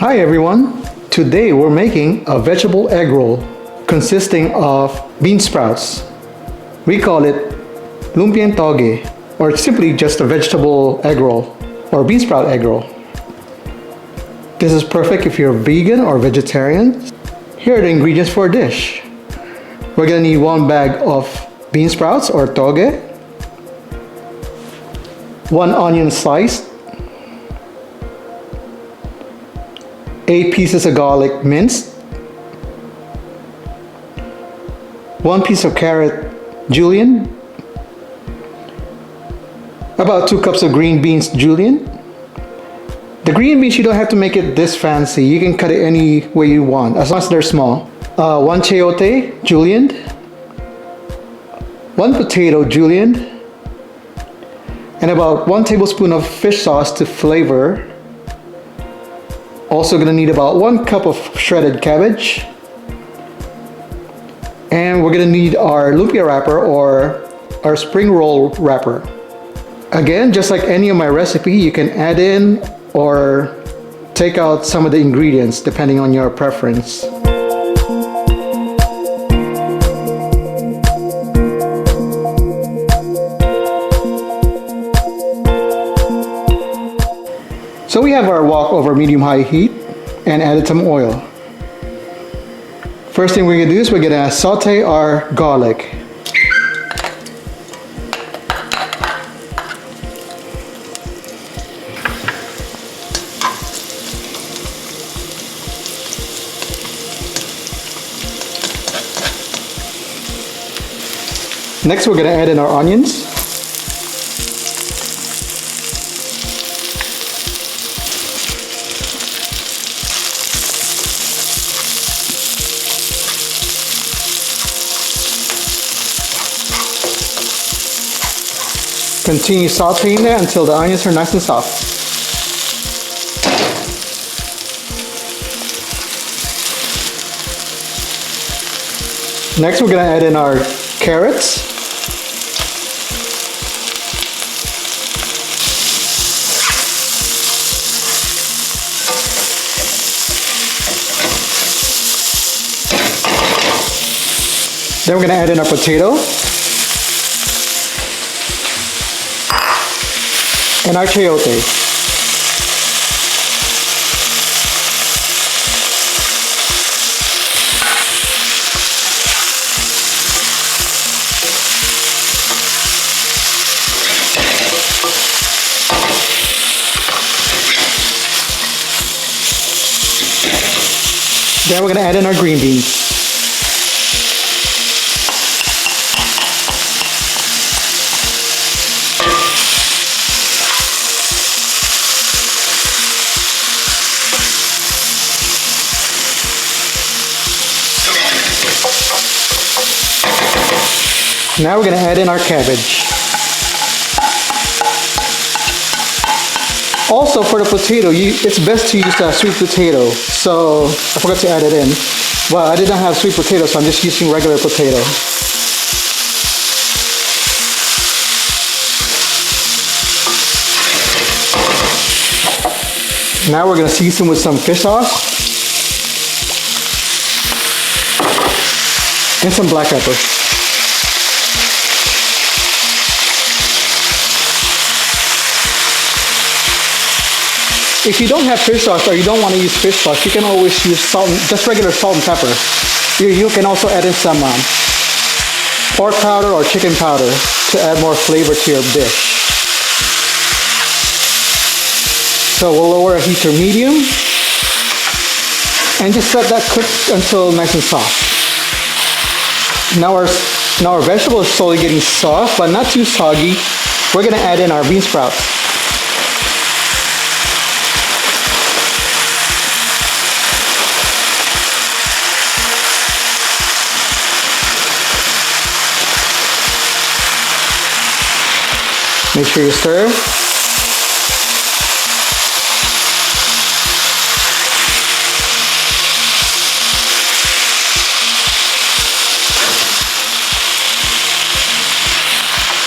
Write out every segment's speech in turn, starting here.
Hi everyone! Today we're making a vegetable egg roll consisting of bean sprouts. We call it Lumpiang Togue, or simply just a vegetable egg roll or bean sprout egg roll. This is perfect if you're vegan or vegetarian. Here are the ingredients for a dish. We're gonna need 1 bag of bean sprouts or toge, 1 onion sliced, 8 pieces of garlic minced, 1 piece of carrot julienne, about 2 cups of green beans julienne. The green beans, you don't have to make it this fancy. You can cut it any way you want, as long as they're small. 1 chayote julienne, 1 potato julienne, and about 1 tablespoon of fish sauce to flavor. Also gonna need about 1 cup of shredded cabbage. And we're gonna need our lumpia wrapper or our spring roll wrapper. Again, just like any of my recipe, you can add in or take out some of the ingredients depending on your preference. So we have our wok over medium-high heat and added some oil. First thing we're gonna do is we're gonna saute our garlic. Next we're gonna add in our onions. Continue sauteing that until the onions are nice and soft. Next we're going to add in our carrots. Then we're going to add in our potato. And our chayote. Then we're going to add in our green beans. Now we're going to add in our cabbage. Also for the potato, it's best to use a sweet potato. So I forgot to add it in. Well, I did not have sweet potato, so I'm just using regular potato. Now we're going to season with some fish sauce and some black pepper. If you don't have fish sauce or you don't want to use fish sauce, you can always use salt, just regular salt and pepper. You can also add in some pork powder or chicken powder to add more flavor to your dish. So we'll lower our heat to medium and just let that cook until nice and soft. Now our vegetable is slowly getting soft, but not too soggy. We're going to add in our bean sprouts. Make sure you stir.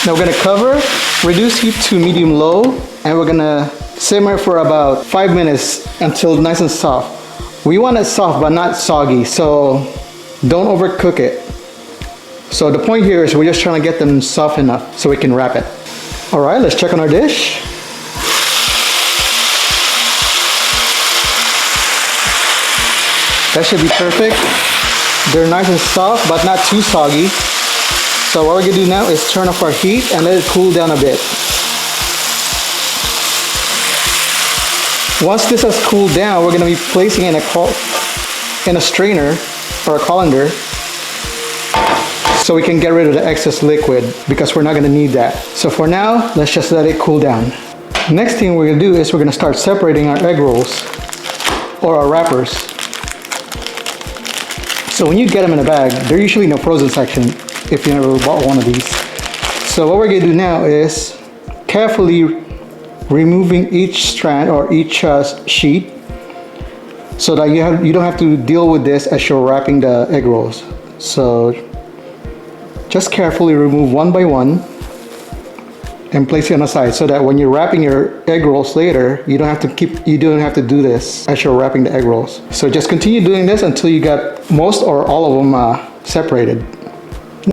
Now we're going to cover, reduce heat to medium-low, and we're going to Simmer for about 5 minutes until nice and soft. We want it soft but not soggy, so don't overcook it. So the point here is we're just trying to get them soft enough so we can wrap it. All right, let's check on our dish. That should be perfect. They're nice and soft but not too soggy. So what we're gonna do now is turn off our heat and let it cool down a bit. Once this has cooled down, we're gonna be placing it in a strainer or a colander so we can get rid of the excess liquid because we're not gonna need that. So for now, let's just let it cool down. Next thing we're gonna do is we're gonna start separating our egg rolls or our wrappers. So when you get them in a bag, they're usually in the frozen section if you never bought one of these. So what we're gonna do now is carefully removing each strand or each sheet so that you don't have to deal with this as you're wrapping the egg rolls. So just carefully remove one by one and place it on the side so that when you're wrapping your egg rolls later, you don't have to do this as you're wrapping the egg rolls. So just continue doing this until you got most or all of them separated.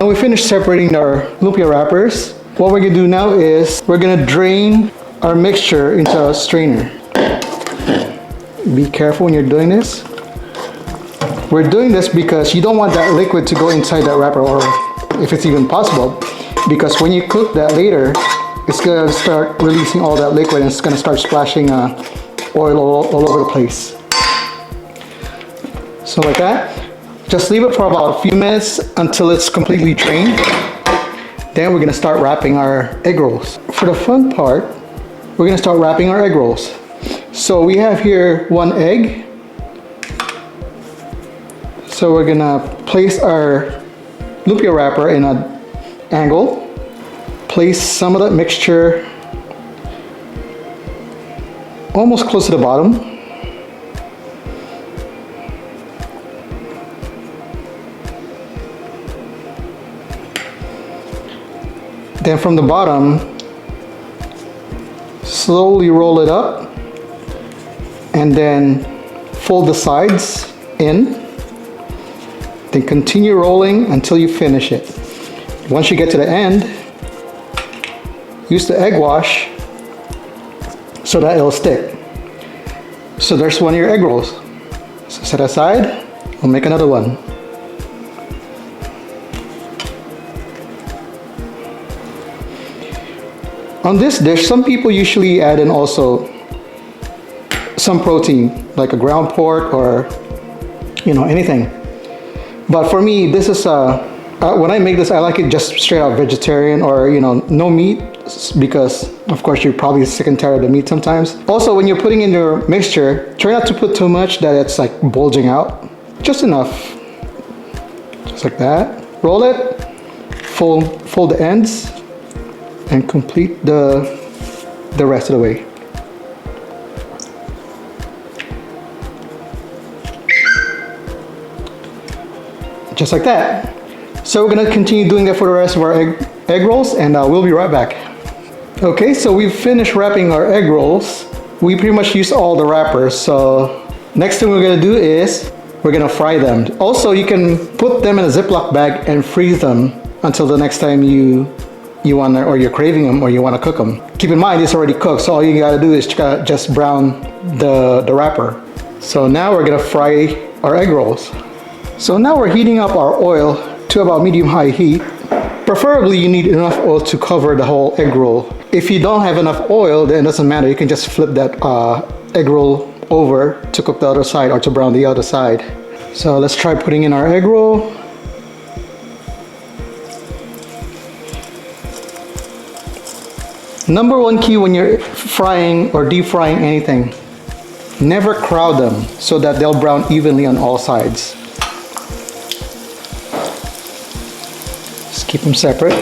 Now we finished separating our lumpia wrappers. What we're gonna do now is we're gonna drain our mixture into a strainer. Be careful when you're doing this. We're doing this because you don't want that liquid to go inside that wrapper, or if it's even possible, because when you cook that later, it's gonna start releasing all that liquid and it's gonna start splashing oil all over the place. So like that. Just leave it for about a few minutes until it's completely drained. Then we're gonna start wrapping our egg rolls. For the fun part, we're gonna start wrapping our egg rolls. So we have here 1 egg. So we're gonna place our lumpia wrapper in an angle. Place some of that mixture almost close to the bottom. Then from the bottom, slowly roll it up and then fold the sides in. Then continue rolling until you finish it. Once you get to the end, use the egg wash so that it'll stick. So there's one of your egg rolls. So set aside, we'll make another one. On this dish, some people usually add in also some protein, like a ground pork or anything. But for me, this is when I make this, I like it just straight out vegetarian or no meat, because of course you're probably sick and tired of the meat sometimes. Also, when you're putting in your mixture, try not to put too much that it's like bulging out. Just enough, just like that. Roll it, fold the ends, and complete the rest of the way. Just like that. So we're gonna continue doing that for the rest of our egg rolls, and we'll be right back. Okay, so we've finished wrapping our egg rolls. We pretty much used all the wrappers, so next thing we're gonna do is we're gonna fry them. Also, you can put them in a Ziploc bag and freeze them until the next time you want or you're craving them or you want to cook them. Keep in mind it's already cooked, so all you gotta do is just brown the wrapper. So now we're gonna fry our egg rolls. So now we're heating up our oil to about medium-high heat. Preferably you need enough oil to cover the whole egg roll. If you don't have enough oil, then it doesn't matter. You can just flip that egg roll over to cook the other side or to brown the other side. So let's try putting in our egg roll. Number one key when you're frying or deep frying anything, never crowd them so that they'll brown evenly on all sides. Just keep them separate.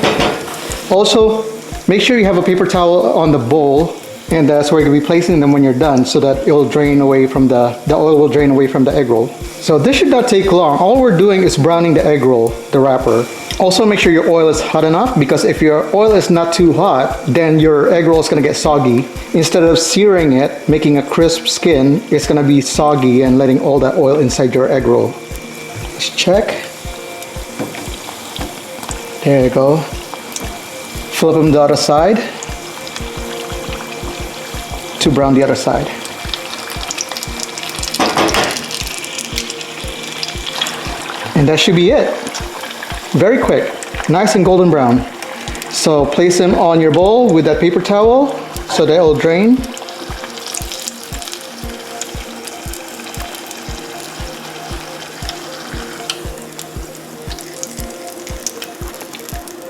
Also, make sure you have a paper towel on the bowl, and that's where you're going to be placing them when you're done, so that it'll drain away from the oil will drain away from the egg roll. So this should not take long. All we're doing is browning the egg roll, the wrapper. Also make sure your oil is hot enough, because if your oil is not too hot, then your egg roll is going to get soggy. Instead of searing it, making a crisp skin, it's going to be soggy and letting all that oil inside your egg roll. Let's check. There you go. Flip them the other side to brown the other side. And that should be it. Very quick, nice and golden brown. So place them on your bowl with that paper towel so that it will drain.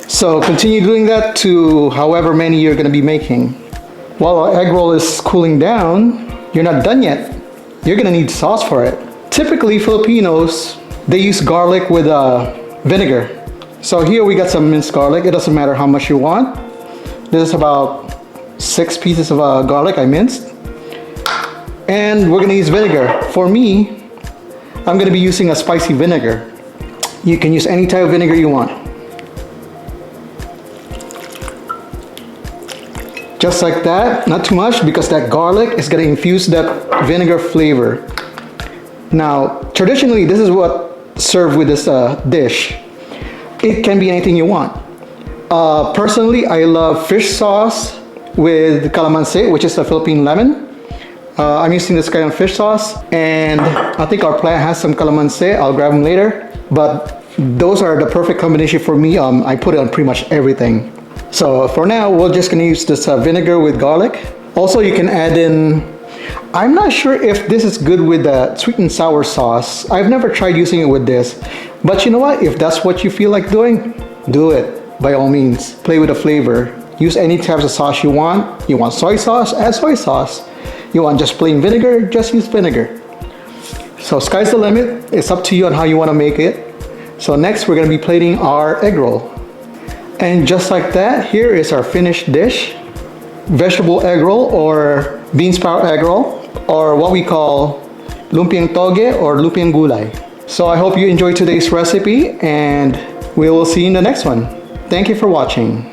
So continue doing that to however many you're going to be making. While our egg roll is cooling down, you're not done yet. You're going to need sauce for it. Typically Filipinos, they use garlic with vinegar. So here we got some minced garlic. It doesn't matter how much you want. This is about 6 pieces of garlic I minced. And we're gonna use vinegar. For me, I'm gonna be using a spicy vinegar. You can use any type of vinegar you want. Just like that, not too much, because that garlic is gonna infuse that vinegar flavor. Now, traditionally, this is what served with this dish. It can be anything you want. Personally, I love fish sauce with calamansi, which is a Philippine lemon. I'm using this kind of fish sauce, and I think our plant has some calamansi. I'll grab them later. But those are the perfect combination for me. I put it on pretty much everything. So for now, we're just gonna use this vinegar with garlic. Also, you can add in, I'm not sure if this is good with the sweet and sour sauce. I've never tried using it with this. But you know what? If that's what you feel like doing, do it. By all means, play with the flavor. Use any types of sauce you want. You want soy sauce? Add soy sauce. You want just plain vinegar? Just use vinegar. So sky's the limit. It's up to you on how you want to make it. So next, we're going to be plating our egg roll. And just like that, here is our finished dish. Vegetable egg roll, or bean sprout egg roll, or what we call Lumpiang Togue or Lumpiang Gulay. So I hope you enjoyed today's recipe, and we will see you in the next one. Thank you for watching.